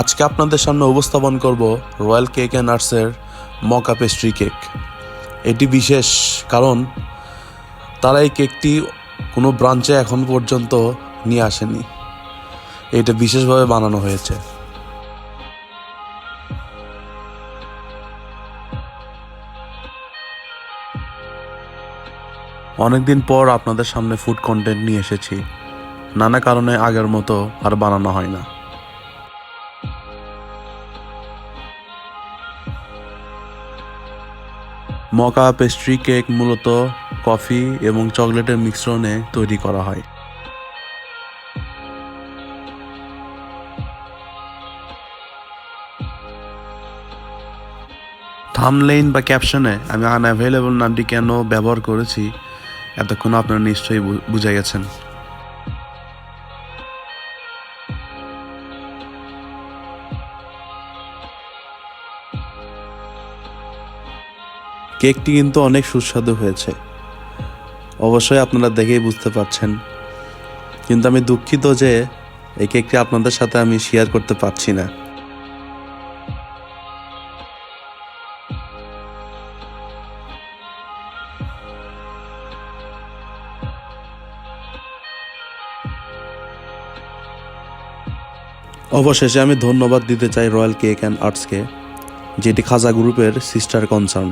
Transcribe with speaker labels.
Speaker 1: আজকে আপনাদের সামনে উপস্থাপন করব রয়্যাল কেক অ্যান্ড আর্টসের মকা পেস্ট্রি কেক। এটি বিশেষ কারণ তারা এই কেকটি কোনো ব্রাঞ্চে এখন পর্যন্ত নিয়ে আসেনি। এটা বিশেষভাবে বানানো হয়েছে। অনেকদিন পর আপনাদের সামনে ফুড কন্টেন্ট নিয়ে এসেছি। নানা কারণে আগের মতো আর বানানো হয় না। মকা পেস্ট্রি কেক মূলত কফি এবং চকলেটের মিশ্রণে তৈরি করা হয়। থাম্বনেইল বা ক্যাপশনে আমি আনঅ্যাভেলেবল নামটি কেন ব্যবহার করেছি এতক্ষণ আপনারা নিশ্চয়ই বুঝে গেছেন। কেকটি কিন্তু অনেক সুস্বাদু হয়েছে, অবশ্যই আপনারা দেখেই বুঝতে পারছেন। কিন্তু আমি দুঃখিত যে এই কেকটি আপনাদের সাথে আমি শেয়ার করতে পারছি না। অবশেষে আমি ধন্যবাদ দিতে চাই রয়্যাল কেক অ্যান্ড আর্টসকে, যেটি খাজা গ্রুপের সিস্টার কনসার্ন।